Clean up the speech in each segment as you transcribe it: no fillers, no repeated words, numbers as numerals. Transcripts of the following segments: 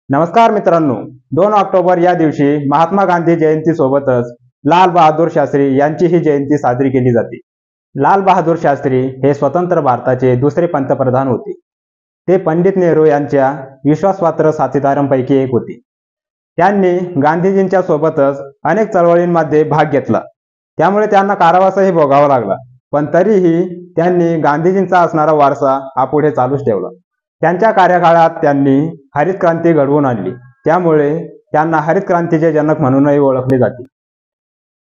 नमस्कार मित्रांनो, 2 ऑक्टोबर या दिवशी महात्मा गांधी जयंतीसोबतच लाल बहादूर शास्त्री यांचीही जयंती साजरी केली जाते. लाल बहादूर शास्त्री हे स्वतंत्र भारताचे दुसरे पंतप्रधान होते. ते पंडित नेहरू यांच्या विश्वासपात्र साथीदारांपैकी एक होते. त्यांनी गांधीजींच्या सोबतच अनेक चळवळींमध्ये भाग घेतला. त्यामुळे त्यांना कारावासही भोगावा लागला. पण तरीही त्यांनी गांधीजींचा असणारा वारसा हा पुढे चालूच ठेवला. त्यांच्या कार्यकाळात त्यांनी हरित क्रांती घडवून आणली. त्यामुळे त्यांना हरित क्रांतीचे जनक म्हणूनही ओळखले जाते.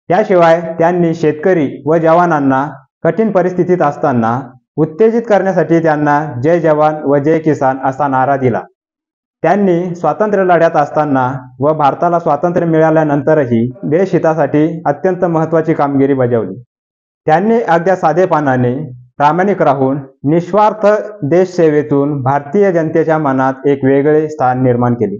त्याशिवाय त्यांनी शेतकरी व जवानांना कठीण परिस्थितीत असताना उत्तेजित करण्यासाठी त्यांना जय जवान व जय किसान असा नारा दिला. त्यांनी स्वातंत्र्य लढ्यात असताना व भारताला स्वातंत्र्य मिळाल्यानंतरही देशहितासाठी अत्यंत महत्त्वाची कामगिरी बजावली. त्यांनी अगदी साधेपणाने प्रामाणिक राहून निस्वार्थ देशसेवेतून भारतीय जनतेच्या मनात एक वेगळे स्थान निर्माण केले.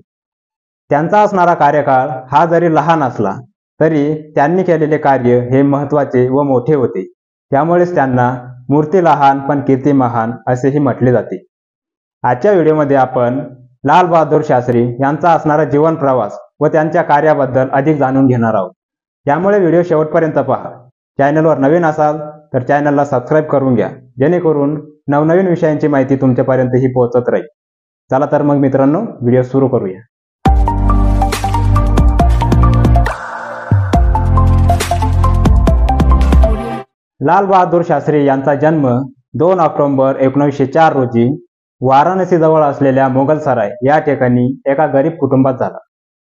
त्यांचा असणारा कार्यकाळ हा जरी लहान असला तरी त्यांनी केलेले कार्य हे महत्त्वाचे व मोठे होते. त्यामुळेच त्यांना मूर्ती लहान पण कीर्ती महान असेही म्हटले जाते. आजच्या व्हिडिओमध्ये आपण लाल बहादूर शास्त्री यांचा असणारा जीवन प्रवास व त्यांच्या कार्याबद्दल अधिक जाणून घेणार आहोत. त्यामुळे व्हिडिओ शेवटपर्यंत पहा. चॅनलवर नवीन असाल तर चॅनलला सबस्क्राईब करून घ्या, जेणेकरून नवनवीन विषयांची माहिती तुमच्यापर्यंतही पोहोचत राहील. चला तर मग मित्रांनो, व्हिडिओ सुरू करूया. लाल बहादूर शास्त्री यांचा जन्म 2 ऑक्टोबर 1904 रोजी वाराणसी जवळ असलेल्या मोगलसराय या ठिकाणी एका गरीब कुटुंबात झाला.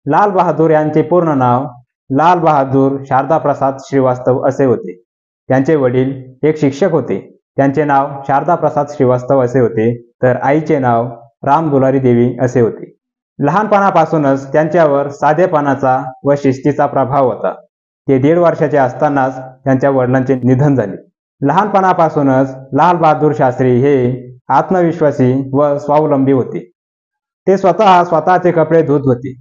लाल बहादूर यांचे पूर्ण नाव लाल बहादूर शारदा प्रसाद श्रीवास्तव असे होते. त्यांचे वडील एक शिक्षक होते. त्यांचे नाव शारदा प्रसाद श्रीवास्तव असे होते, तर आईचे नाव राम दुलारी देवी असे होते. लहानपणापासूनच त्यांच्यावर साधेपणाचा व शिस्तीचा प्रभाव होता. ते 1.5 वर्षाचे असतानाच त्यांच्या वडिलांचे निधन झाले. लहानपणापासूनच लाल बहादूर शास्त्री हे आत्मविश्वासी व स्वावलंबी होते. ते स्वतःचे कपडे धुत होते.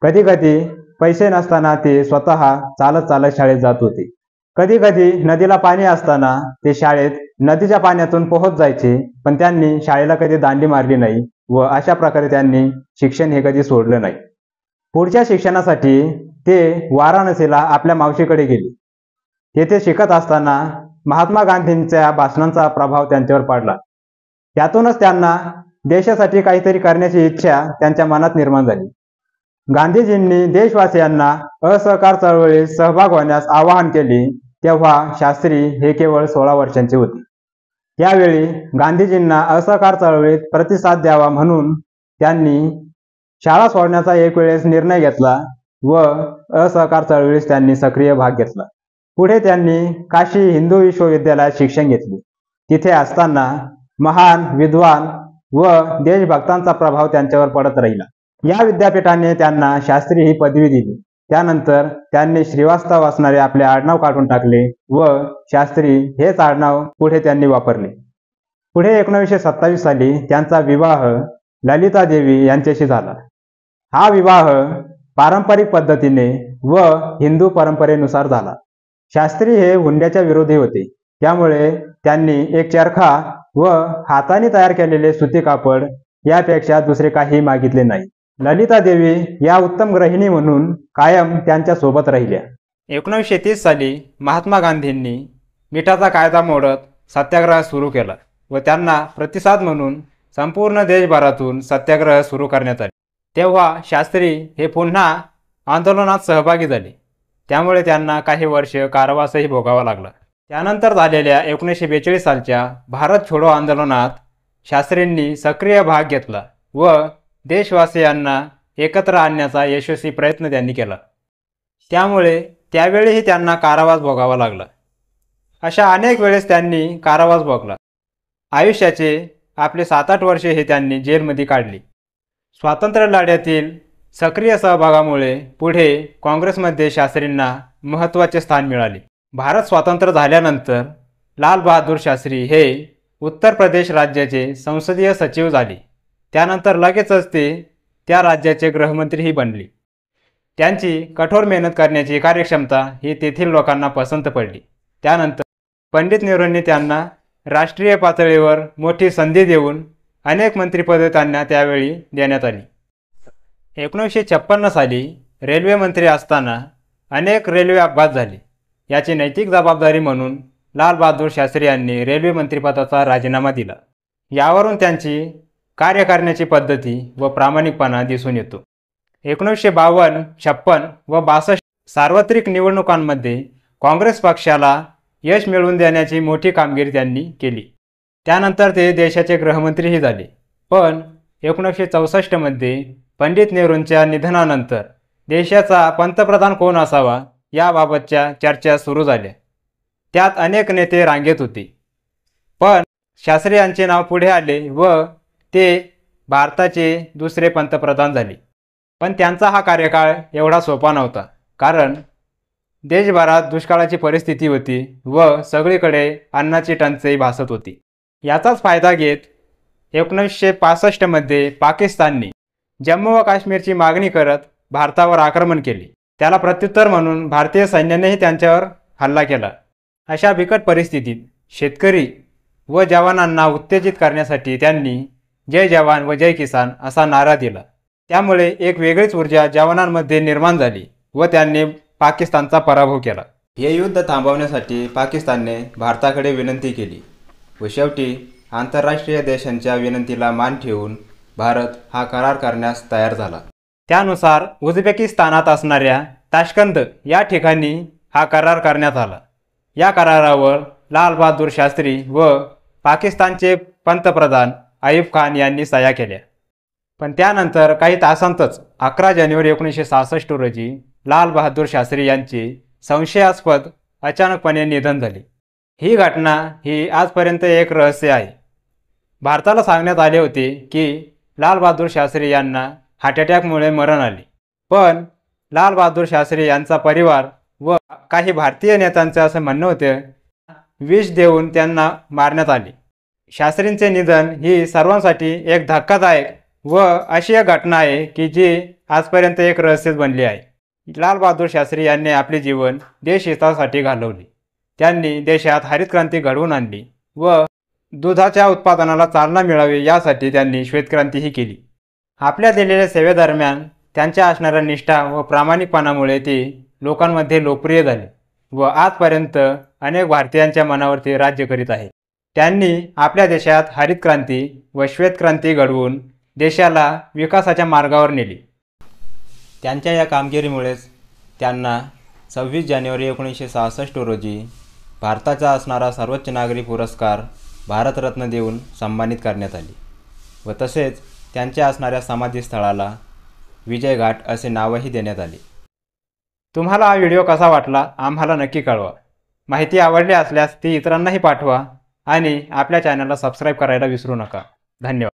कधी कधी पैसे नसताना ते स्वतः चालत शाळेत जात होते. कधी कधी नदीला पाणी असताना ते शाळेत नदीच्या पाण्यातून पोहत जायचे. पण त्यांनी शाळेला कधी दांडी मारली नाही व अशा प्रकारे त्यांनी शिक्षण हे कधी सोडलं नाही. पुढच्या शिक्षणासाठी ते वाराणसीला आपल्या मावशीकडे गेले. तेथे शिकत असताना महात्मा गांधींच्या भाषणांचा प्रभाव त्यांच्यावर पडला. त्यातूनच त्यांना देशासाठी काहीतरी करण्याची इच्छा त्यांच्या मनात निर्माण झाली. गांधीजींनी देशवासियांना असहकार चळवळीत सहभाग होण्यास आवाहन केले. तेव्हा शास्त्री हे केवळ 16 वर्षांचे होते. त्यावेळी गांधीजींना असहकार चळवळीत प्रतिसाद द्यावा म्हणून त्यांनी शाळा सोडण्याचा एक वेळेस निर्णय घेतला व असहकार चळवळीत त्यांनी सक्रिय भाग घेतला. पुढे त्यांनी काशी हिंदू विश्वविद्यालयात शिक्षण घेतले. तिथे असताना महान विद्वान व देशभक्तांचा प्रभाव त्यांच्यावर पडत राहिला. या विद्यापीठाने त्यांना शास्त्री ही पदवी दिली. त्यानंतर त्यांनी श्रीवास्तव असणारे आपले आडनाव काढून टाकले व शास्त्री हेच आडनाव पुढे त्यांनी वापरले. पुढे 1927 साली त्यांचा विवाह ललिता देवी यांच्याशी झाला. हा विवाह पारंपरिक पद्धतीने व हिंदू परंपरेनुसार झाला. शास्त्री हे हुंड्याच्या विरोधी होते. त्यामुळे त्यांनी एक चरखा व हाताने तयार केलेले सुती कापड यापेक्षा दुसरे काही मागितले नाही. ललिता देवी या उत्तम गृहिणी म्हणून कायम त्यांच्या सोबत राहिल्या. 1930 साली महात्मा गांधींनी मिठाचा कायदा मोडत सत्याग्रह सुरू केला व त्यांना प्रतिसाद म्हणून संपूर्ण देशभरातून सत्याग्रह सुरू करण्यात आले. तेव्हा शास्त्री हे पुन्हा आंदोलनात सहभागी झाले. त्यामुळे त्यांना काही वर्ष कारावासही भोगावा लागला. त्यानंतर झालेल्या 1942 सालच्या भारत छोडो आंदोलनात शास्त्रींनी सक्रिय भाग घेतला व देशवासियांना एकत्र आणण्याचा यशस्वी प्रयत्न त्यांनी केला. त्यामुळे त्यावेळीही त्यांना कारावास भोगावा लागला. अशा अनेक वेळेस त्यांनी कारावास भोगला. आयुष्याचे आपले 7-8 वर्षे हे त्यांनी जेलमध्ये काढली. स्वातंत्र्य लढ्यातील सक्रिय सहभागामुळे पुढे काँग्रेसमध्ये शास्त्रींना महत्त्वाचे स्थान मिळाले. भारत स्वतंत्र झाल्यानंतर लाल बहादूर शास्त्री हे उत्तर प्रदेश राज्याचे संसदीय सचिव झाले. त्यानंतर लगेचच ते त्या राज्याचे गृहमंत्रीही बनले. त्यांची कठोर मेहनत करण्याची कार्यक्षमता ही तेथील लोकांना पसंत पडली. त्यानंतर पंडित नेहरूंनी त्यांना राष्ट्रीय पातळीवर मोठी संधी देऊन अनेक मंत्रिपदे त्यांना त्यावेळी देण्यात आली. 1956 साली रेल्वे मंत्री असताना अनेक रेल्वे अपघात झाले. याची नैतिक जबाबदारी म्हणून लाल बहादूर शास्त्री यांनी रेल्वे मंत्रिपदाचा राजीनामा दिला. यावरून त्यांची कार्य करण्याची पद्धती व प्रामाणिकपणा दिसून येतो. 1952, 56 व 62 सार्वत्रिक निवडणुकांमध्ये काँग्रेस पक्षाला यश मिळवून देण्याची मोठी कामगिरी त्यांनी केली. त्यानंतर ते देशाचे गृहमंत्रीही झाले. पण 1964 मध्ये पंडित नेहरूंच्या निधनानंतर देशाचा पंतप्रधान कोण असावा याबाबतच्या चर्चा सुरू झाल्या. त्यात अनेक नेते रांगेत होते. पण शास्त्री यांचे नाव पुढे आले व ते भारताचे दुसरे पंतप्रधान झाले. पण त्यांचा हा कार्यकाळ एवढा सोपा नव्हता, कारण देशभरात दुष्काळाची परिस्थिती होती व सगळीकडे अन्नाची टंचाई भासत होती. याचाच फायदा घेत 1965 मध्ये पाकिस्तानने जम्मू व काश्मीरची मागणी करत भारतावर आक्रमण केले. त्याला प्रत्युत्तर म्हणून भारतीय सैन्यानेही त्यांच्यावर हल्ला केला. अशा बिकट परिस्थितीत शेतकरी व जवानांना उत्तेजित करण्यासाठी त्यांनी जय जवान व जय किसान असा नारा दिला. त्यामुळे एक वेगळीच ऊर्जा जवानांमध्ये निर्माण झाली व त्यांनी पाकिस्तानचा पराभव केला. हे युद्ध थांबवण्यासाठी पाकिस्तानने भारताकडे विनंती केली व शेवटी आंतरराष्ट्रीय देशांच्या विनंतीला मान ठेवून भारत हा करार करण्यास तयार झाला. त्यानुसार उझबेकिस्तानात असणाऱ्या ताशकंद या ठिकाणी हा करार करण्यात आला. या करारावर लाल बहादूर शास्त्री व पाकिस्तानचे पंतप्रधान अयूब खान यांनी सह्या केल्या. पण त्यानंतर काही तासांतच 11 जानेवारी 1966 रोजी लाल बहादूर शास्त्री यांचे संशयास्पद अचानकपणे निधन झाले. ही घटना ही आजपर्यंत एक रहस्य आहे. भारताला सांगण्यात आले होते की लाल बहादूर शास्त्री यांना हार्ट अटॅकमुळे मरण आले. पण लाल बहादूर शास्त्री यांचा परिवार व काही भारतीय नेत्यांचे असं म्हणणं होते विष देऊन त्यांना मारण्यात आले. शास्त्रींचे निधन ही सर्वांसाठी एक धक्कादायक व अशी एक घटना आहे की जी आजपर्यंत एक रहस्यच बनली आहे. लाल बहादूर शास्त्री यांनी आपले जीवन देशहितासाठी घालवले. त्यांनी देशात हरित क्रांती घडवून आणली व दुधाच्या उत्पादनाला चालना मिळावी यासाठी त्यांनी श्वेतक्रांतीही केली. आपल्या दिलेल्या सेवेदरम्यान त्यांच्या असणाऱ्या निष्ठा व प्रामाणिकपणामुळे ते लोकांमध्ये लोकप्रिय झाले व आजपर्यंत अनेक भारतीयांच्या मनावरती राज्य करीत आहेत. त्यांनी आपल्या देशात हरित क्रांती व श्वेतक्रांती घडवून देशाला विकासाच्या मार्गावर नेले. त्यांच्या या कामगिरीमुळेच त्यांना 26 जानेवारी 1966 रोजी भारताचा असणारा सर्वोच्च नागरी पुरस्कार भारतरत्न देऊन सन्मानित करण्यात आले व तसेच त्यांच्या असणाऱ्या समाधीस्थळाला विजय घाट असे नावही देण्यात आले. तुम्हाला हा व्हिडिओ कसा वाटला आम्हाला नक्की कळवा. माहिती आवडली असल्यास ती इतरांनाही पाठवा आणि आपल्या चॅनलला सबस्क्राईब करायला विसरू नका. धन्यवाद.